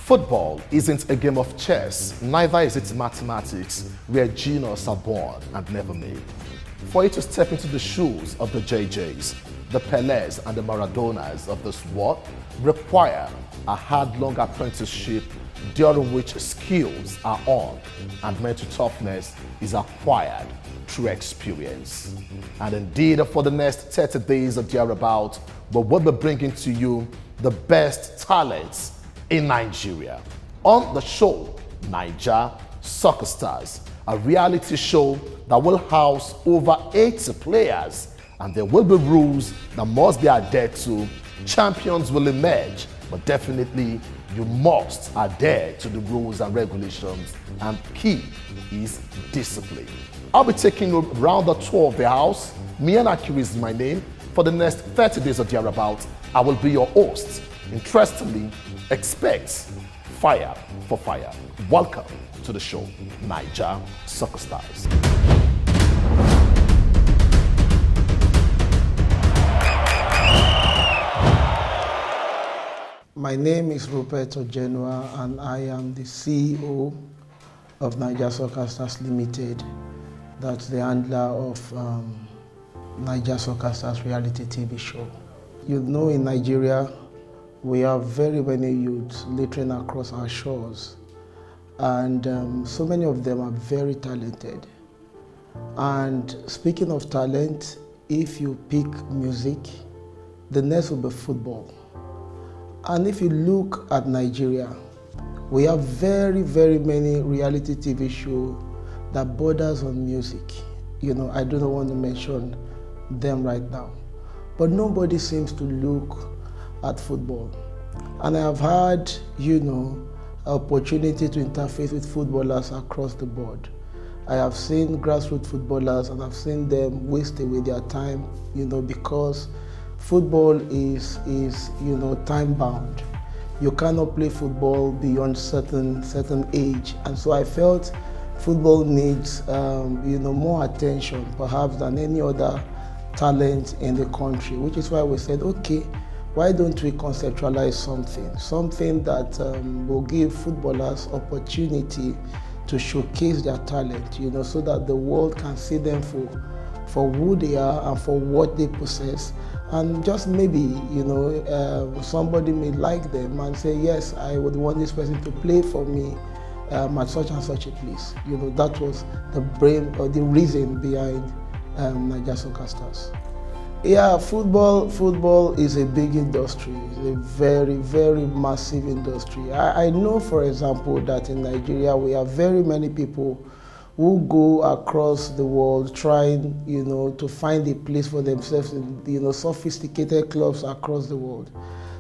Football isn't a game of chess, neither is it mathematics, where geniuses are born and never made. For you to step into the shoes of the JJs, the Pelés and the Maradonas of this world require a hard-long apprenticeship during which skills are earned and mental toughness is acquired through experience. And indeed, for the next 30 days or thereabout, we will be bringing to you the best talents in Nigeria. On the show, Naija Soccer Stars, a reality show that will house over 80 players, and there will be rules that must be adhered to. Champions will emerge, but definitely you must adhere to the rules and regulations, and key is discipline. I'll be taking you around the tour of the house. Mianaki is my name. For the next 30 days or thereabout, I will be your host. Interestingly, expect fire for fire. Welcome to the show, Naija Soccer Stars. My name is Rupert Ojenwa, and I am the CEO of Naija Soccer Stars Limited. That's the handler of Naija Soccer Stars reality TV show. You know, in Nigeria, we have very many youths littering across our shores, and so many of them are very talented. And speaking of talent, if you pick music, the next will be football. And if you look at Nigeria, we have very, very many reality TV shows that borders on music. You know, I do not want to mention them right now. But nobody seems to look at football. And I have had, you know, opportunity to interface with footballers across the board. I have seen grassroots footballers, and I've seen them waste away their time, you know, because football is you know, time bound. You cannot play football beyond certain age, and so I felt football needs you know, more attention perhaps than any other talent in the country, which is why we said, okay, why don't we conceptualize something that will give footballers opportunity to showcase their talent, you know, so that the world can see them for who they are and for what they possess. And just maybe, you know, somebody may like them and say, yes, I would want this person to play for me at such and such a place. You know, that was the brain or the reason behind Naija Soccer Stars. Yeah, football is a big industry. It's a very, very massive industry. I know, for example, that in Nigeria we have very many people who go across the world trying, you know, to find a place for themselves in, you know, sophisticated clubs across the world.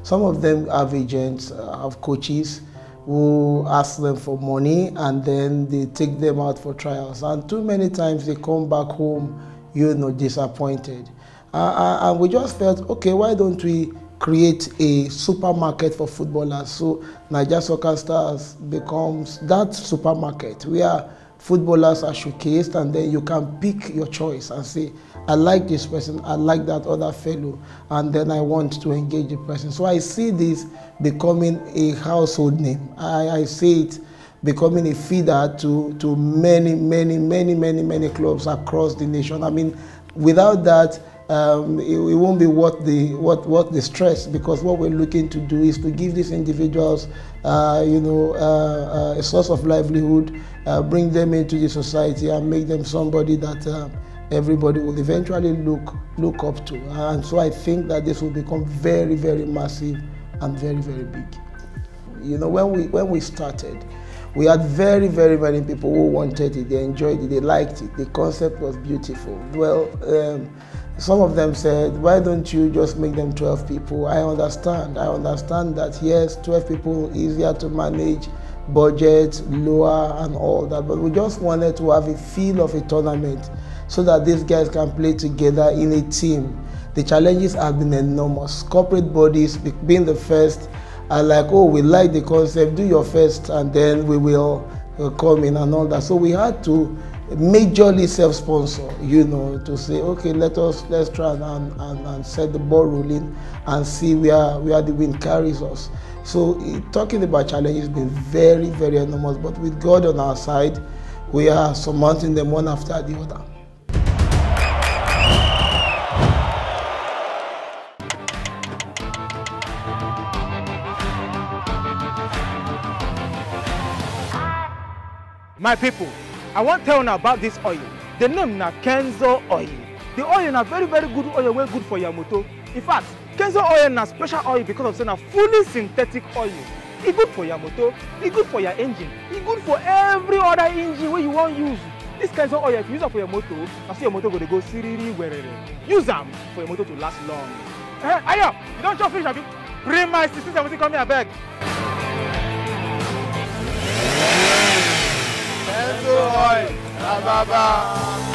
Some of them have agents, have coaches who ask them for money, and then they take them out for trials. And too many times they come back home, you know, disappointed. And we just felt, okay, why don't we create a supermarket for footballers? So Naija Soccer Stars becomes that supermarket where footballers are showcased, and then you can pick your choice and say, I like this person, I like that other fellow, and then I want to engage the person. So I see this becoming a household name. I see it becoming a feeder to many clubs across the nation. I mean, without that, it won't be worth the stress, because what we're looking to do is to give these individuals, you know, a source of livelihood, bring them into the society, and make them somebody that everybody will eventually look up to. And so I think that this will become very, very massive and very, very big. You know, when we started, we had very, very many people who wanted it, they enjoyed it, they liked it, the concept was beautiful. Well, some of them said, why don't you just make them 12 people? I understand that, yes, 12 people easier to manage, budget lower and all that, but we just wanted to have a feel of a tournament so that these guys can play together in a team. The challenges have been enormous. Corporate bodies, being the first, are like, oh, we like the concept, do your first, and then we will come in and all that. So we had to majorly self-sponsor, you know, to say, okay, let's try and set the ball rolling and see where the wind carries us. So talking about challenges has been very, very enormous, but with God on our side, we are surmounting them one after the other. My people, I want to tell you about this oil. The name na Kenzo oil. The oil na very, very good oil, very good for your motor. In fact, Kenzo oil na special oil because of saying a fully synthetic oil. It's good for your motor, it's good for your engine, it's good for every other engine where you want to use. This Kenzo oil, if you use it for your motor, I see your motor go siriri werere. Use them for your motor to last long. Ayo, you don't chop fish, have you? Bring my 1670, come here, I beg. Kenzo oil, baba.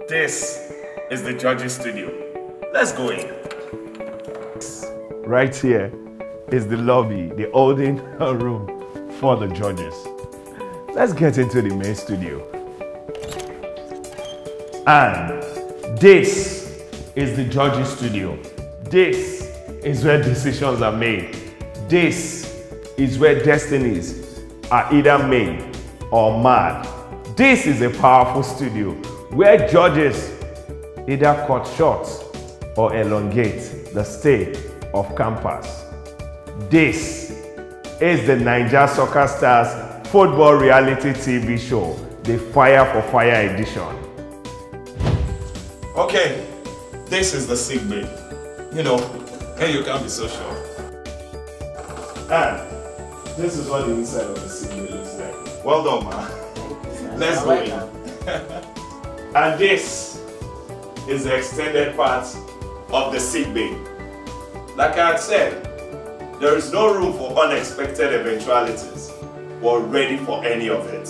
This is the judges' studio. Let's go in. Right here is the lobby, the holding room for the judges. Let's get into the main studio. And this is the judges' studio. This is where decisions are made. This is where destinies are either made or marred. This is a powerful studio where judges either cut short or elongate the stay of campus. This is the Naija Soccer Stars football reality TV show, the Fire for Fire edition. Okay, this is the sick bay. You know, hey, you can't be so sure. And this is what the inside of the sick bay looks like. Well done, man. Let's go in. And this is the extended part of the sick bay. Like I had said, there is no room for unexpected eventualities. We're ready for any of it.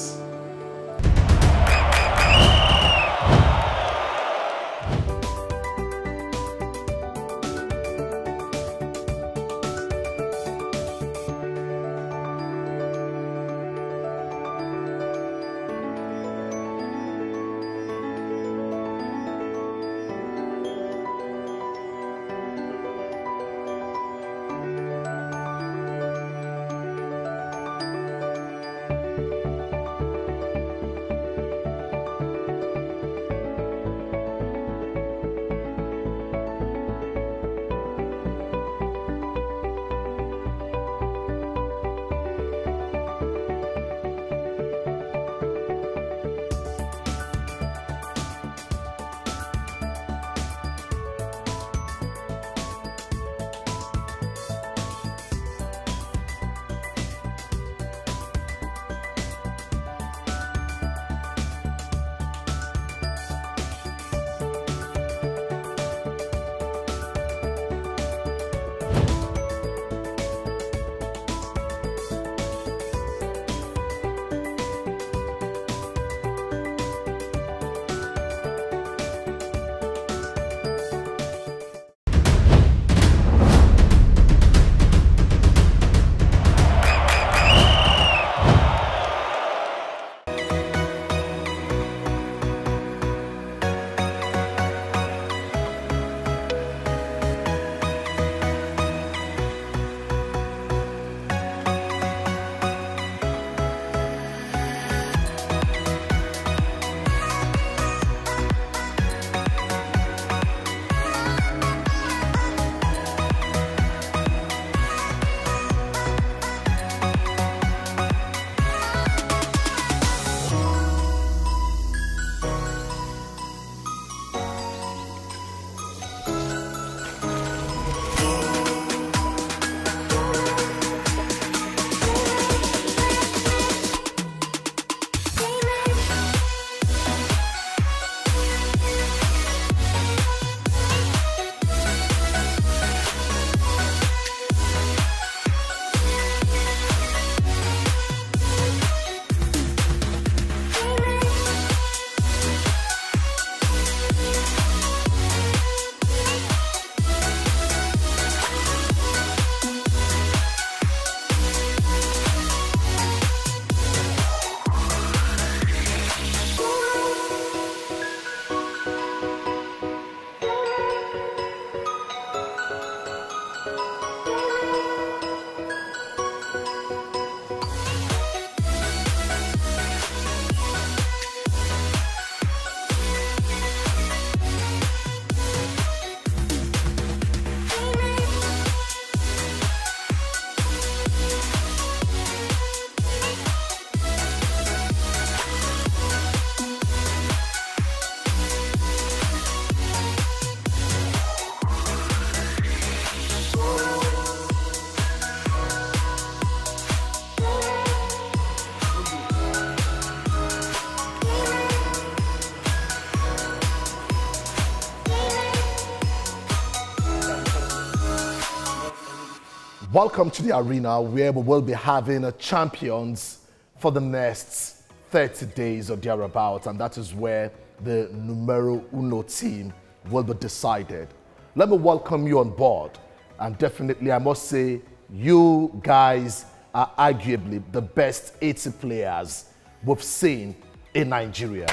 Welcome to the arena where we will be having a champions for the next 30 days or thereabouts, and that is where the numero uno team will be decided. Let me welcome you on board, and definitely I must say you guys are arguably the best 80 players we've seen in Nigeria.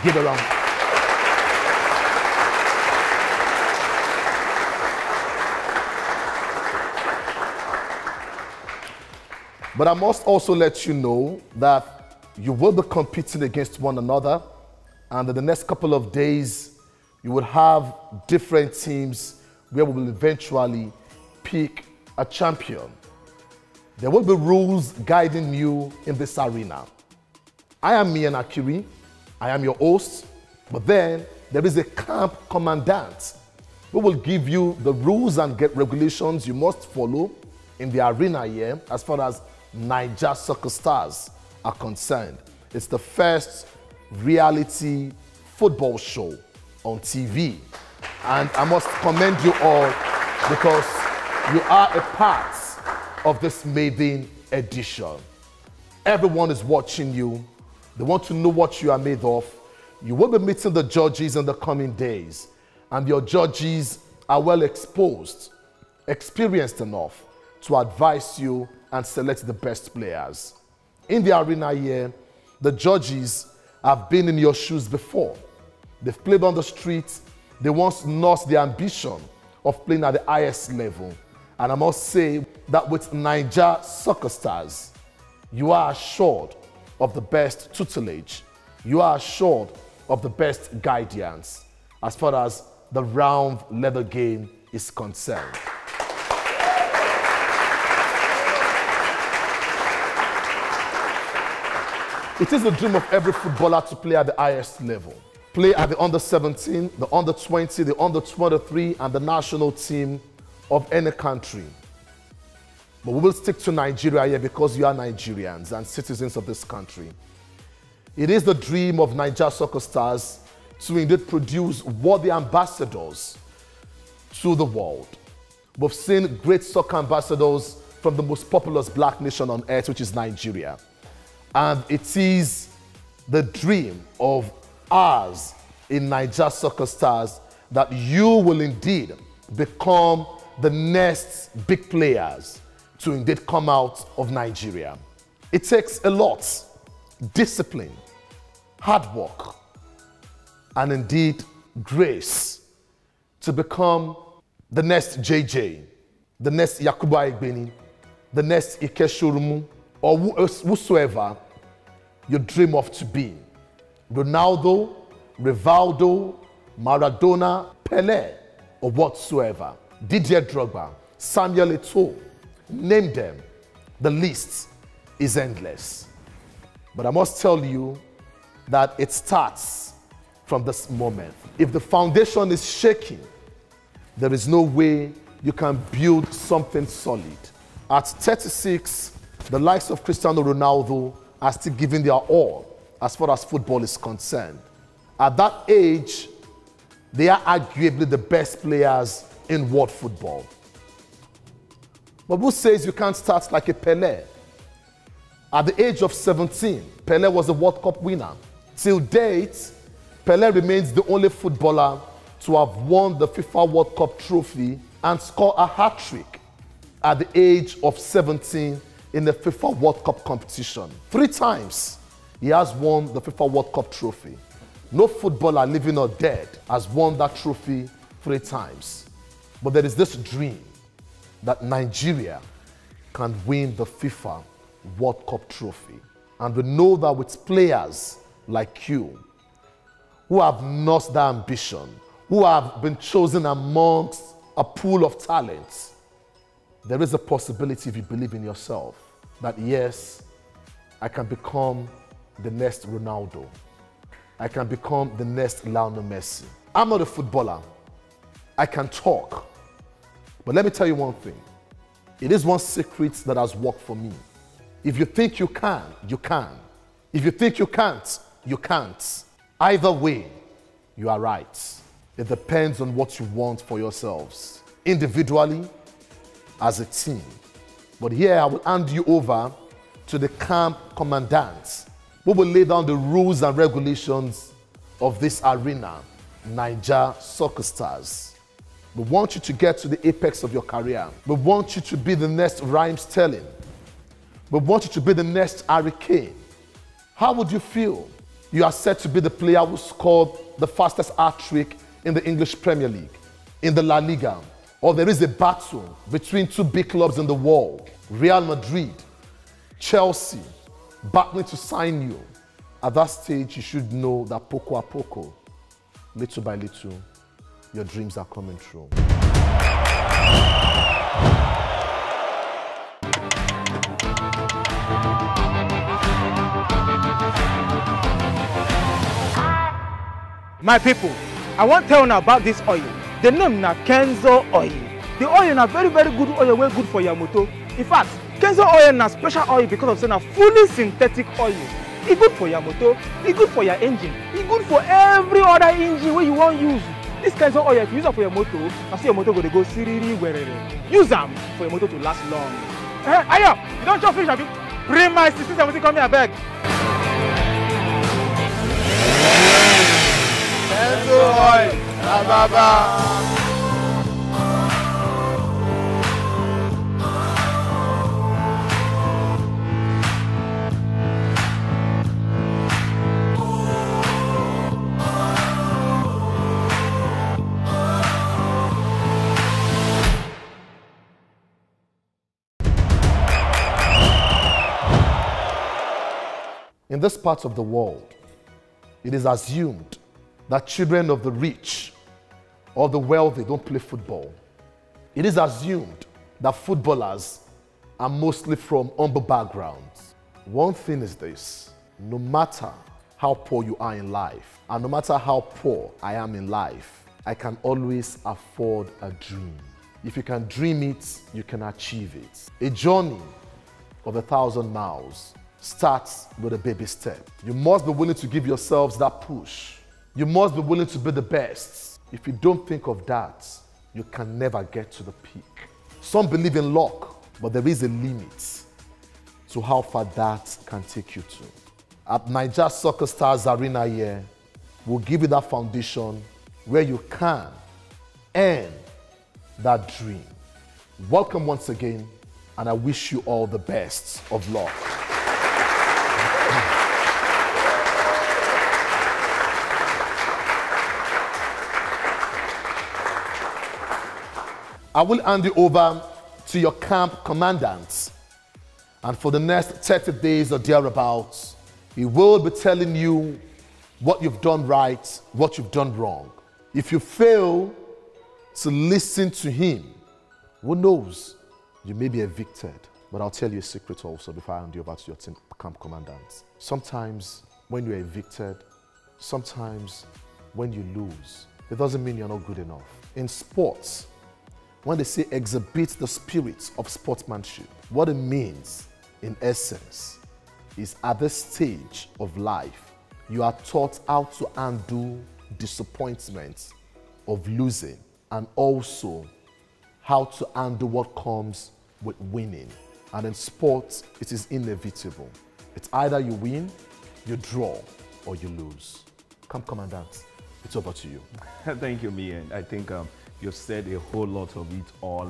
Give it a round. But I must also let you know that you will be competing against one another, and in the next couple of days, you will have different teams where we will eventually pick a champion. There will be rules guiding you in this arena. I am Mian Akiri, I am your host, but then there is a camp commandant who will give you the rules and regulations you must follow in the arena here as far as Naija Soccer Stars are concerned. It's the first reality football show on TV. And I must commend you all because you are a part of this maiden edition. Everyone is watching you. They want to know what you are made of. You will be meeting the judges in the coming days, and your judges are well exposed, experienced enough to advise you and select the best players. In the arena here, the judges have been in your shoes before. They've played on the streets. They once nursed the ambition of playing at the highest level. And I must say that with Naija Soccer Stars, you are assured of the best tutelage. You are assured of the best guidance as far as the round leather game is concerned. It is the dream of every footballer to play at the highest level. Play at the under-17, the under-20, the under-23, and the national team of any country. But we will stick to Nigeria here because you are Nigerians and citizens of this country. It is the dream of Naija Soccer Stars to indeed produce worthy ambassadors to the world. We've seen great soccer ambassadors from the most populous black nation on earth, which is Nigeria. And it is the dream of ours in Naija Soccer Stars that you will indeed become the next big players to indeed come out of Nigeria. It takes a lot, discipline, hard work, and indeed grace to become the next JJ, the next Yakubu Aigbeni, the next Ikeshurumu, or whosoever you dream of to be. Ronaldo, Rivaldo, Maradona, Pelé, or whatsoever. Didier Drogba, Samuel Eto'o, name them. The list is endless. But I must tell you that it starts from this moment. If the foundation is shaking, there is no way you can build something solid. At 36, the likes of Cristiano Ronaldo are still giving their all as far as football is concerned. At that age, they are arguably the best players in world football. But who says you can't start like a Pelé? At the age of 17, Pelé was a World Cup winner. Till date, Pelé remains the only footballer to have won the FIFA World Cup trophy and score a hat-trick at the age of 17 in the FIFA World Cup competition. 3 times he has won the FIFA World Cup trophy. No footballer, living or dead, has won that trophy 3 times. But there is this dream that Nigeria can win the FIFA World Cup trophy. And we know that with players like you, who have nursed that ambition, who have been chosen amongst a pool of talents, there is a possibility, if you believe in yourself, that yes, I can become the next Ronaldo. I can become the next Lionel Messi. I'm not a footballer. I can talk. But let me tell you one thing. It is one secret that has worked for me. If you think you can, you can. If you think you can't, you can't. Either way, you are right. It depends on what you want for yourselves, individually, as a team. But here I will hand you over to the camp commandants, who will lay down the rules and regulations of this arena, Naija Soccer Stars. We want you to get to the apex of your career. We want you to be the next Raheem Sterling. We want you to be the next Harry Kane. How would you feel? You are set to be the player who scored the fastest hat-trick in the English Premier League, in the La Liga, or there is a battle between two big clubs in the world, Real Madrid, Chelsea, battling to sign you. At that stage, you should know that poco a poco, little by little, your dreams are coming true. My people, I want to tell you about this oil. The name na Kenzo oil. The oil na very good oil, wey good for your motor. In fact, Kenzo oil na special oil because of saying a fully synthetic oil. It's good for your motor, it's good for your engine, it's good for every other engine where you want to use. This Kenzo oil, if you use it for your motor, I see your motor go siriri werere. Use them for your motor to last long. Ayo, you don't just finish, have you? Bring my 1670, come here, I beg. Kenzo oil, Ababa. In this part of the world, it is assumed that children of the rich or the wealthy don't play football. It is assumed that footballers are mostly from humble backgrounds. One thing is this: no matter how poor you are in life, and no matter how poor I am in life, I can always afford a dream. If you can dream it, you can achieve it. A journey of 1,000 miles starts with a baby step. You must be willing to give yourselves that push. You must be willing to be the best. If you don't think of that, you can never get to the peak. Some believe in luck, but there is a limit to how far that can take you to. At Naija Soccer Stars Arena here, we'll give you that foundation where you can earn that dream. Welcome once again, and I wish you all the best of luck. I will hand you over to your camp commandant, and for the next 30 days or thereabouts, he will be telling you what you've done right, what you've done wrong. If you fail to listen to him, who knows, you may be evicted. But I'll tell you a secret also before I hand you over to your camp commandant. Sometimes when you're evicted, sometimes when you lose, it doesn't mean you're not good enough. In sports, when they say exhibit the spirit of sportsmanship, what it means, in essence, is at this stage of life, you are taught how to undo disappointment of losing, and also how to undo what comes with winning. And in sports, it is inevitable. It's either you win, you draw, or you lose. Come, Commandant, it's over to you. Thank you, Mian. I think you've said a whole lot of it all.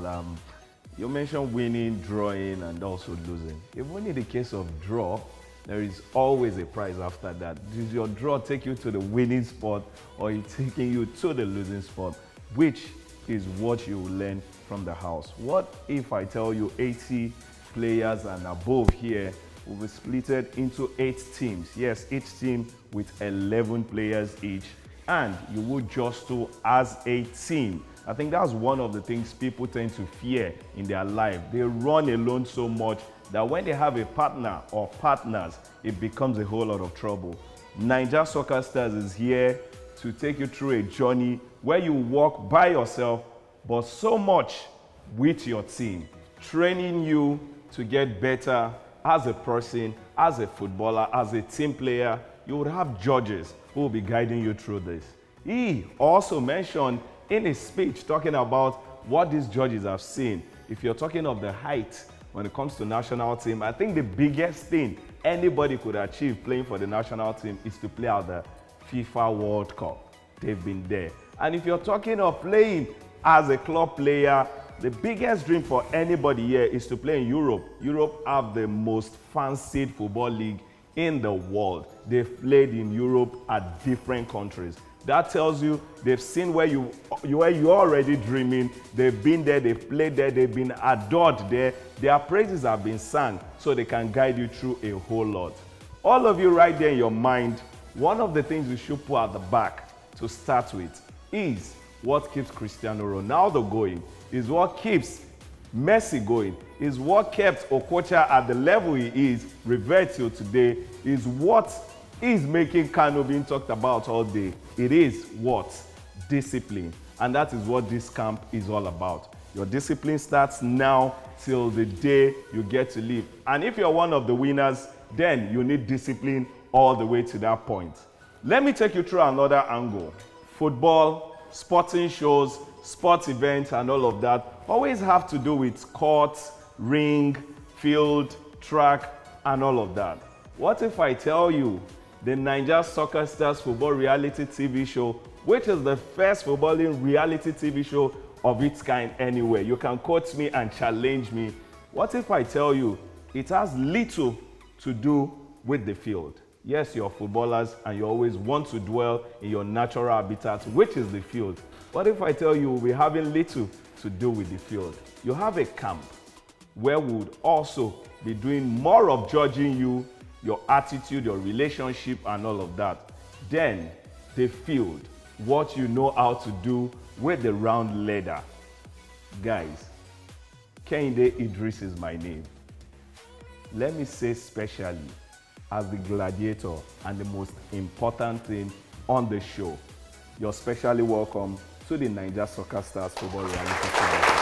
You mentioned winning, drawing, and also losing. Even in the case of draw, there is always a prize after that. Does your draw take you to the winning spot, or is it taking you to the losing spot? Which is what you will learn from the house. What if I tell you 80 players and above here will be splitted into 8 teams? Yes, each team with 11 players each, and you will just do as a team. I think that's one of the things people tend to fear in their life. They run alone so much that when they have a partner or partners, it becomes a whole lot of trouble. Naija Soccer Stars is here to take you through a journey where you walk by yourself, but so much with your team, training you to get better as a person, as a footballer, as a team player. You would have judges who will be guiding you through this. He also mentioned in his speech talking about what these judges have seen. If you're talking of the height when it comes to national team, I think the biggest thing anybody could achieve playing for the national team is to play at the FIFA World Cup. They've been there. And if you're talking of playing as a club player, the biggest dream for anybody here is to play in Europe. Europe have the most fancied football league in the world. They've played in Europe at different countries. That tells you they've seen where you're already dreaming. They've been there, they've played there, they've been adored there. Their praises have been sung so they can guide you through a whole lot. All of you right there in your mind, one of the things you should put at the back to start with is what keeps Cristiano Ronaldo going, is what keeps Messi going, is what kept Okocha at the level he is, revert till today, is what is making Kano being talked about all day. It is what? Discipline. And that is what this camp is all about. Your discipline starts now till the day you get to leave. And if you're one of the winners, then you need discipline all the way to that point. Let me take you through another angle. Football, sporting shows, sports events and all of that always have to do with courts, ring, field, track and all of that. What if I tell you the Naija Soccer Stars football reality TV show, which is the first footballing reality TV show of its kind anywhere? You can quote me and challenge me. What if I tell you it has little to do with the field? Yes, you're footballers and you always want to dwell in your natural habitat, which is the field. What if I tell you we're having little to do with the field? You have a camp where we would also be doing more of judging you, your attitude, your relationship and all of that. Then the field, what you know how to do with the round leather. Guys, Kehinde Idris is my name. Let me say specially, as the gladiator and the most important thing on the show, you're specially welcome to the Naija Soccer Stars football reality show.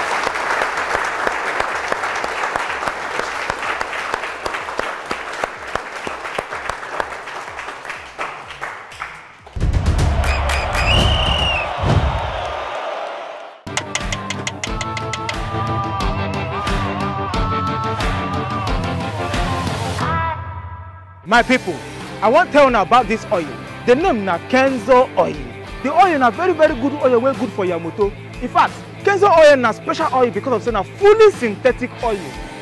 My people, I want to tell you about this oil. The name na Kenzo oil. The oil na very good oil, very good for your motor. In fact, Kenzo oil na special oil because of saying a fully synthetic oil.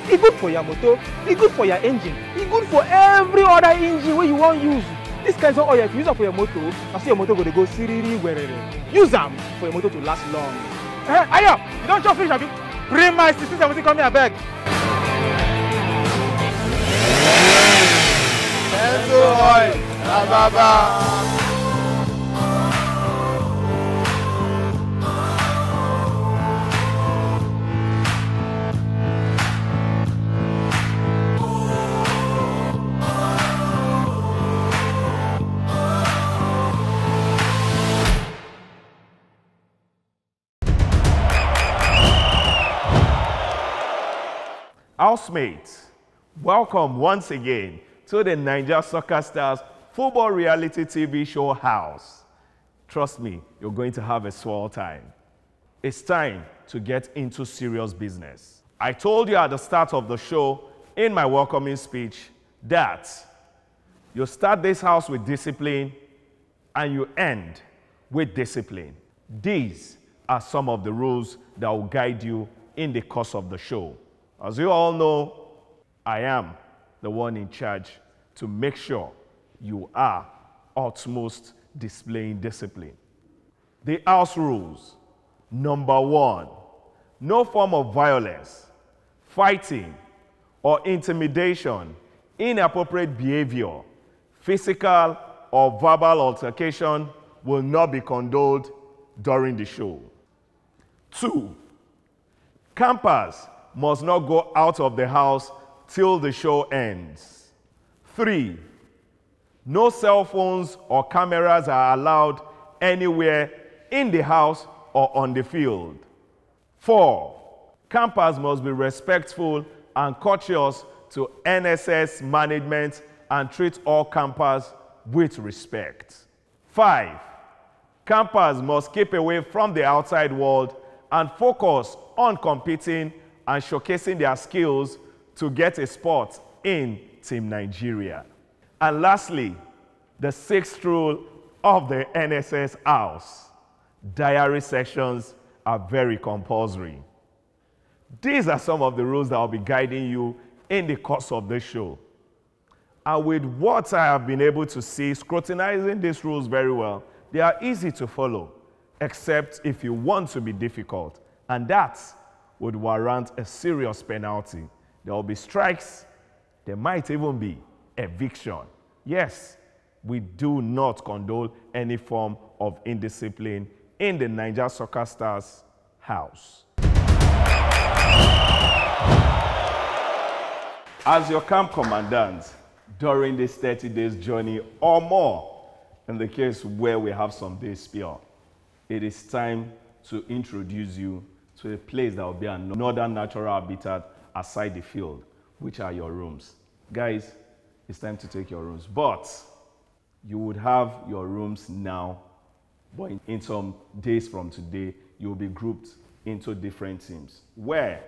It's good for your motor, it's good for your engine, it's good for every other engine where you want use. This Kenzo oil, if you use it for your motor, I see your motor go siriri werere. Use them for your motor to last long. Ayo, you don't chop fish, abi? Bring my 1670, come here, beg. Kenzo oil, Ababa. Housemates, welcome once again to the Naija Soccer Stars football reality TV show house. Trust me, you're going to have a swell time. It's time to get into serious business. I told you at the start of the show in my welcoming speech that you start this house with discipline and you end with discipline. These are some of the rules that will guide you in the course of the show. As you all know, I am the one in charge to make sure you are utmost displaying discipline. The house rules. Number 1, no form of violence, fighting, or intimidation, inappropriate behavior, physical or verbal altercation will not be condoned during the show. 2, campers must not go out of the house till the show ends. 3, no cell phones or cameras are allowed anywhere in the house or on the field. 4, campers must be respectful and courteous to NSS management and treat all campers with respect. 5, campers must keep away from the outside world and focus on competing and showcasing their skills to get a spot in Team Nigeria. And lastly, the 6th rule of the NSS house. Diary sections are very compulsory. These are some of the rules that I'll be guiding you in the course of this show. And with what I have been able to see, scrutinizing these rules very well, they are easy to follow, except if you want to be difficult. And that would warrant a serious penalty. There will be strikes. There might even be eviction. Yes, we do not condone any form of indiscipline in the Naija Soccer Stars house. As your camp commandant, during this 30 days journey or more, in the case where we have some days spare, it is time to introduce you to a place that will be another natural habitat aside the field, which are your rooms. Guys, it's time to take your rooms. But you would have your rooms now, but in some days from today, you'll be grouped into different teams. Where,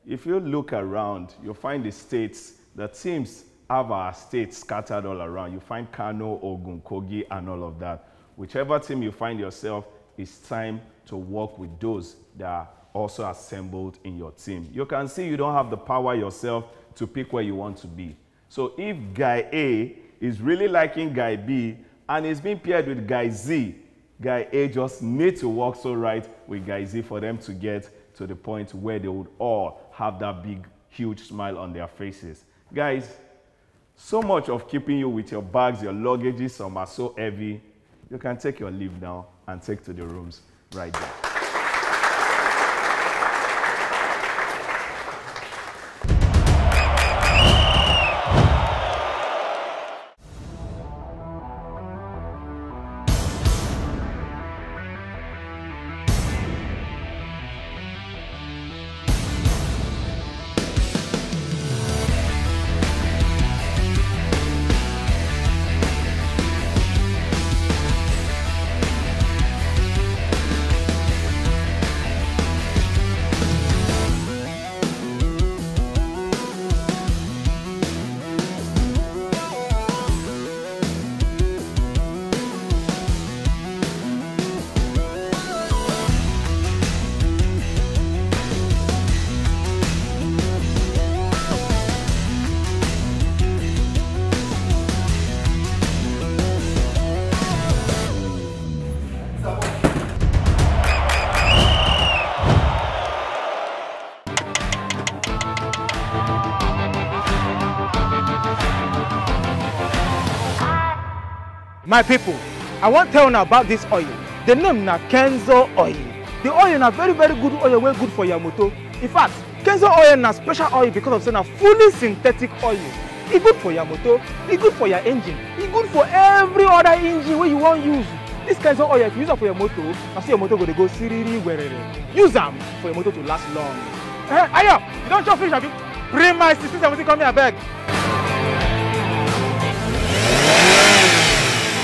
if you look around, you'll find the states, the teams have our states scattered all around. You find Kano, Ogun, Kogi, and all of that. Whichever team you find yourself, it's time to work with those that are also assembled in your team. You can see you don't have the power yourself to pick where you want to be. So if Guy A is really liking Guy B and is being paired with Guy Z, Guy A just needs to work so right with Guy Z for them to get to the point where they would all have that big, huge smile on their faces. Guys, so much of keeping you with your bags, your luggages, some are so heavy, you can take your leave now and take to the rooms right there. My people, I want to tell you about this oil. The name na Kenzo oil. The oil na very good oil, very good for your motor. In fact, Kenzo oil na special oil because of saying a fully synthetic oil. It's good for your motor, it's good for your engine, it's good for every other engine where you want to use. This Kenzo oil, if you use it for your motor, I see your motor go siriri werere. Use them for your motor to last long. Ayo, you don't chop fish, abi? Bring my 1670, come here, beg.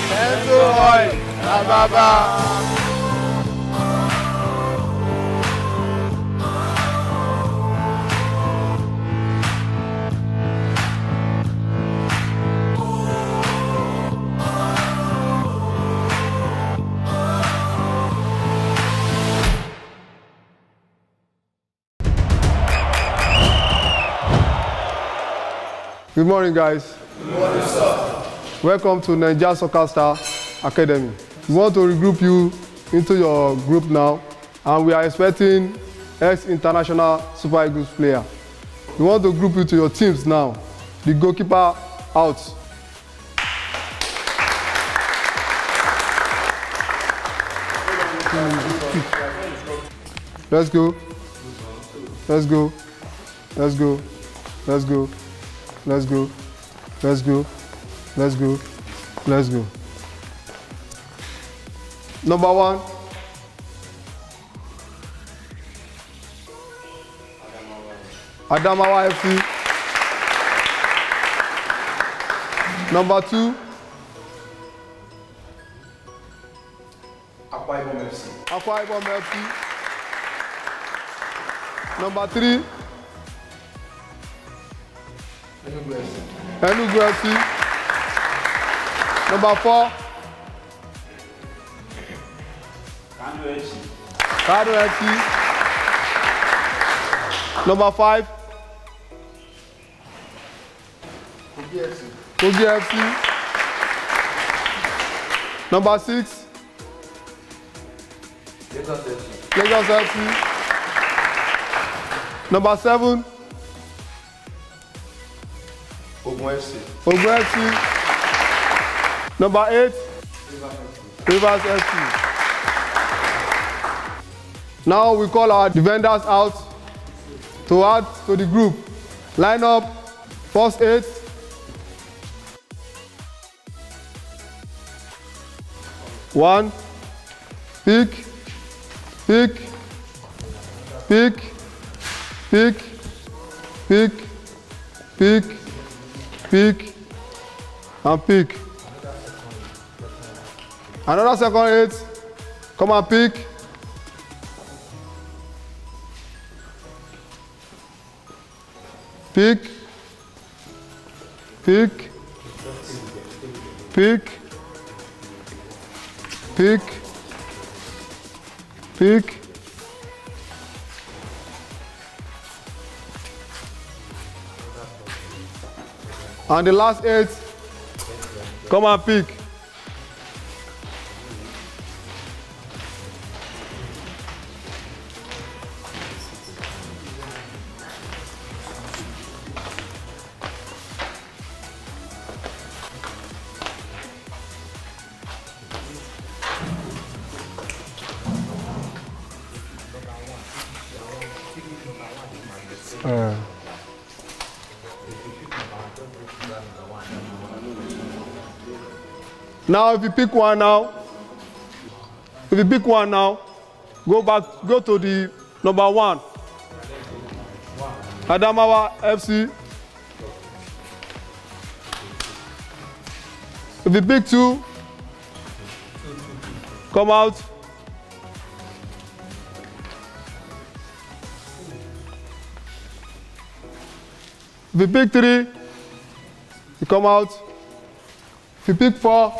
Kenzo oil, Baba. Good morning, guys. Good morning, sir. Welcome to Naija Soccer Stars Academy. We want to regroup you into your group now, and we are expecting ex-international Super Eagles player. We want to group you to your teams now. The goalkeeper out. Let's go. Let's go. Let's go. Let's go. Let's go. Let's go. Let's go. Let's go. Number 1. Adamawa FC. Number 2. Akwa Ibom FC. Akwa Ibom FC. Number 3. Enugu FC. Number 4. Kano FC. Number 5. Kogi FC. Number 6. Lagos FC. Number 7. Ogun FC. Number 8. Rivers FC. Now we call our defenders out to add to the group. Line up, first 8. One, pick, pick, pick, pick, pick, pick, pick, and pick. Another second 8. Come and pick. Pick, pick, pick, pick, pick, and the last 8, come and pick. Now, if you pick one now, go to the number 1. Adamawa FC. If you pick 2, come out. If you pick 3, you come out. If you pick 4,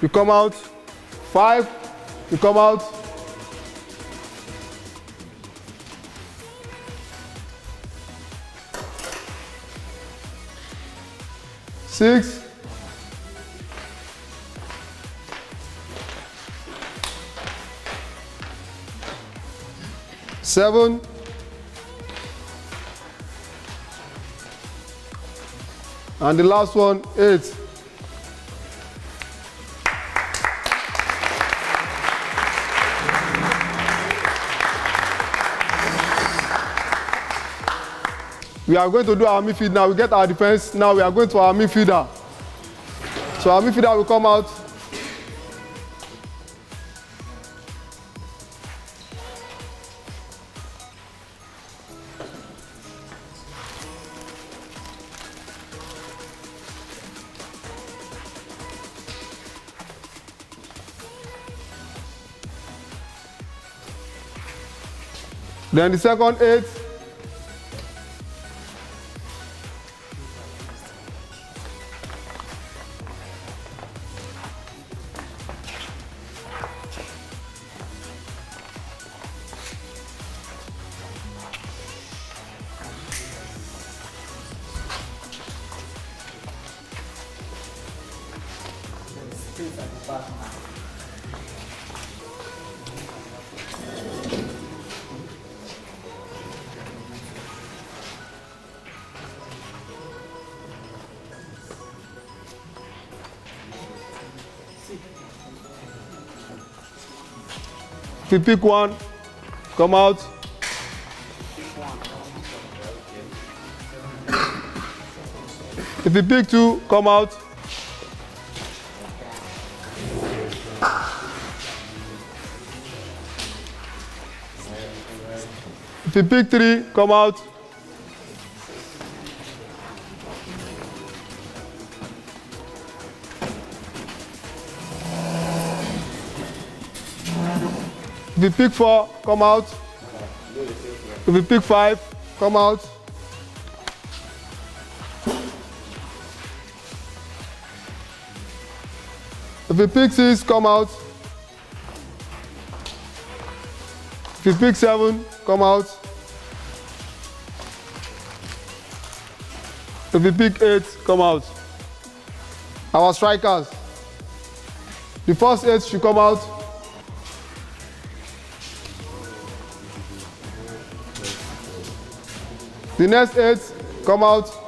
you come out. 5, you come out. 6, 7, 8, and the last one, 8. We are going to do our midfield now. We get our defense. Now we are going to our midfielder. So our midfielder will come out. Then the second 8. If you pick 1, come out. If you pick 2, come out. If you pick 3, come out. If you pick 4, come out. If you pick 5, come out. If you pick 6, come out. If you pick 7, come out. If you pick 8, come out. Our strikers. The first 8 should come out. The next 8, come out.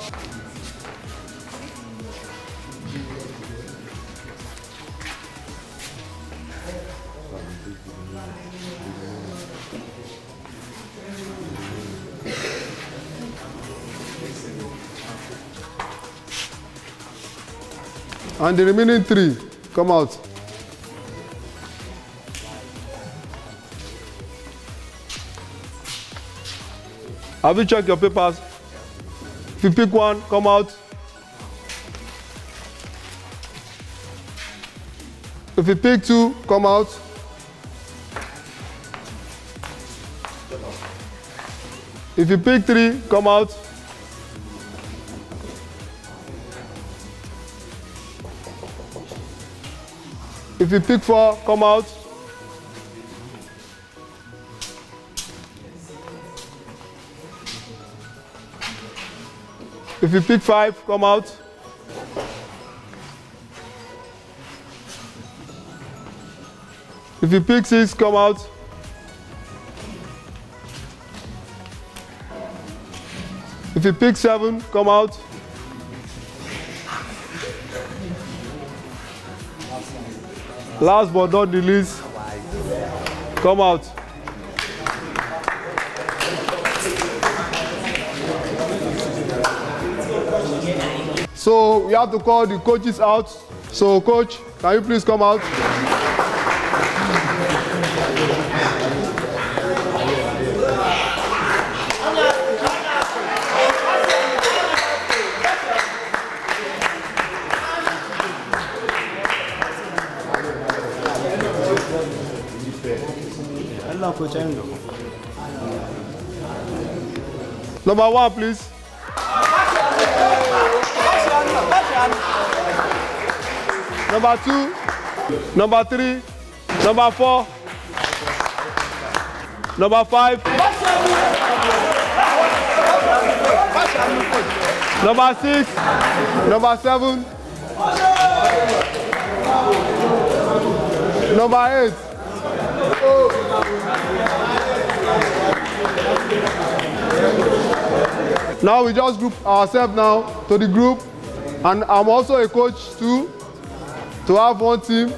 And the remaining 3, come out. Have you checked your papers? If you pick 1, come out. If you pick 2, come out. If you pick 3, come out. If you pick 4, come out. If you pick 5, come out. If you pick 6, come out. If you pick 7, come out. Last but not the least, come out. So we have to call the coaches out. So coach, can you please come out? Number 1, please. Number 2, number 3, number 4, number 5, number 6, number 7, number 8. Now we just group ourselves now to the group, and I'm also a coach too, to have one team.